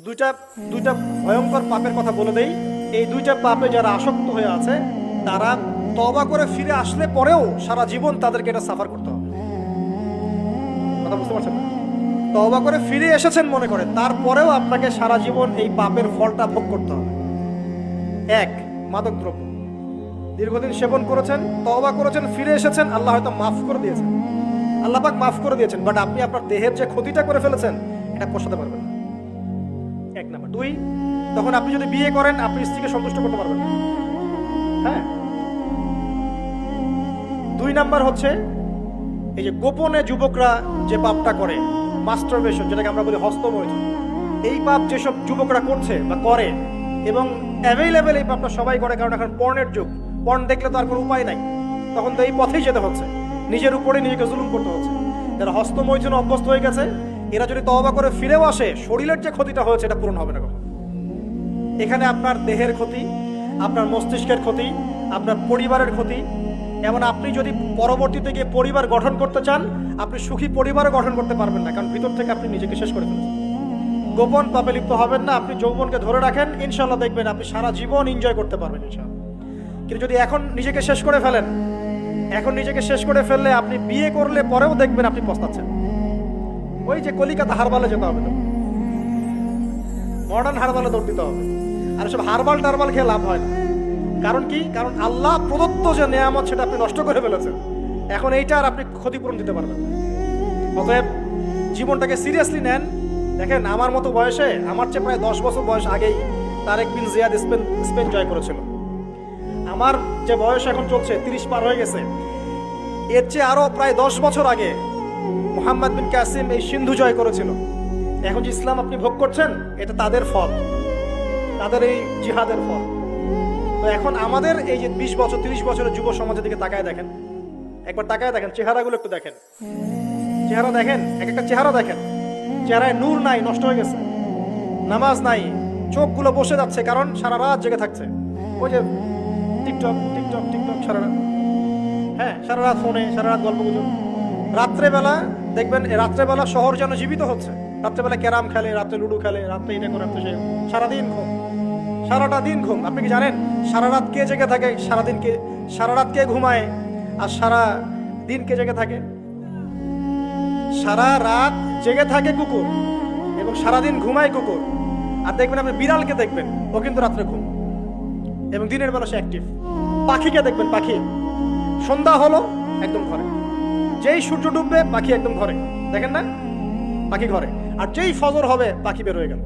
দুইটা দুইটা ভয়ঙ্কর পাপের কথা বলে দেই। এই দুইটা পাপে যারা আসক্ত হয়ে আছে তারা তওবা করে ফিরে আসলে পরেও সারা জীবন তাদেরকে এটা সাফার করতে হবে। কথা বুঝতে পারছেন না? তওবা করে ফিরে এসেছেন মনে করেন, তারপরেও আপনাকে সারা জীবন এই পাপের ফলটা ভোগ করতে হবে। এক, মাদকদ্রব্য দীর্ঘদিন সেবন করেছেন, তওবা করেছেন, ফিরে এসেছেন, আল্লাহ হয়তো মাফ করে দিয়েছেন, আল্লাহ পাক মাফ করে দিয়েছেন, বাট আপনি আপনার দেহের যে ক্ষতিটা করে ফেলেছেন এটা পোষাতে পারবেন না। এক নাম্বার। দুই, তখন আপনি যদি বিয়ে করেন আপনি স্ত্রীকে সন্তুষ্ট করতে পারবেন না। হ্যাঁ। দুই নাম্বার হচ্ছে এই যে গোপনে যুবকরা যে পাপটা করে, মাস্টারবেশন, যেটাকে আমরা বলি হস্তমৈথুন, এই পাপ যেসব যুবকরা করছে বা করে, এবং অ্যাভেলেবেল এই পাপটা সবাই করে, কারণ এখন পর্নের যুগ, পর্ন দেখলে তো আর কোনো উপায় নাই, তখন তো এই পথেই যেতে হচ্ছে, নিজের উপরে নিজেকে জুলুম করতে হচ্ছে। যারা হস্তমৈথুন অভ্যস্ত হয়ে গেছে এরা যদি তওবা করে ফিরেও আসে, শরীরের যে ক্ষতিটা হয়েছে এটা পূরণ হবে না কখনো। এখানে আপনার দেহের ক্ষতি, আপনার মস্তিষ্কের ক্ষতি, আপনার পরিবারের ক্ষতি, এমন আপনি যদি পরবর্তীতে গিয়ে পরিবার গঠন করতে চান আপনি সুখী পরিবারও গঠন করতে পারবেন না, কারণ ভিতর থেকে আপনি নিজেকে শেষ করে ফেলেছেন। গোপন পাপে লিপ্ত হবেন না, আপনি যৌবনকে ধরে রাখেন, ইনশাল্লাহ দেখবেন আপনি সারা জীবন এনজয় করতে পারবেন ইনশাল্লাহ। কিন্তু যদি এখন নিজেকে শেষ করে ফেলেন, এখন নিজেকে শেষ করে ফেললে আপনি বিয়ে করলে পরেও দেখবেন আপনি পস্তাচ্ছেন। ওই যে কলিকাতা হারবালে যেতে হবে, মডার্ন হারবালে দৌড় দিতে হবে। আর সব হারবাল টারবাল খেয়ে লাভ হয় না। কারণ কি? কারণ আল্লাহ প্রদত্ত যে নেয়ামত সেটা আপনি নষ্ট করে ফেলেছেন, এখন এইটা আর আপনি ক্ষতিপূরণ দিতে পারবেন না। অতএব জীবনটাকে সিরিয়াসলি নেন। দেখেন আমার মতো বয়সে, আমার চেয়ে প্রায় 10 বছর বয়স আগেই তারেক বিন জিয়াদ স্পেন জয় করেছিল। আমার যে বয়স এখন চলছে 30 পার হয়ে গেছে, এর চেয়ে আরো প্রায় 10 বছর আগে মুহাম্মদ বিন কাসিম এই সিন্ধু জয় করেছিল। এখন যে ইসলাম আপনি ভোগ করছেন এটা তাদের ফল, তাদের এই জিহাদের ফল। তো এখন আমাদের এই যে 20 বছর 30 বছরের যুব সমাজের দিকে তাকায় দেখেন, একবার তাকায় দেখেন, চেহারাগুলো একটু দেখেন, চেহারা দেখেন, এক একটা চেহারা দেখেন, চেহারায় নূর নাই, নষ্ট হয়ে গেছে, নামাজ নাই, চোখগুলো বসে যাচ্ছে, কারণ সারা রাত জেগে থাকছে। ওই যে টিকটক টিকটক টিকটক সারা রাত, হ্যাঁ সারা রাত ফোনে, সারা রাত গল্প গুজব। রাত্রেবেলা দেখবেন, রাত্রেবেলা শহর যেন জীবিত হচ্ছে, রাত্রেবেলা ক্যারাম খেলে, রাত্রে লুডো খেলে, রাত্রে এটা করে, রাত্রে সে, সারাদিন ঘুম, সারাটা দিন ঘুম। আপনি কি জানেন সারা রাত কে জেগে থাকে, সারাদিন কে, সারা রাত কে ঘুমায় আর সারা দিন কে জেগে থাকে? সারা রাত জেগে থাকে কুকুর এবং সারাদিন ঘুমায় কুকুর। আর দেখবেন আপনি বিড়ালকে দেখবেন, ও কিন্তু রাত্রে ঘুম এবং দিনের বেলা সে অ্যাক্টিভ। পাখিকে দেখবেন, পাখি সন্ধ্যা হলো একদম ঘরে, যেই সূর্য ডুববে পাখি একদম ঘরে, দেখেন না, পাখি ঘরে, আর যেই ফজর হবে পাখি বের হয়ে গেল।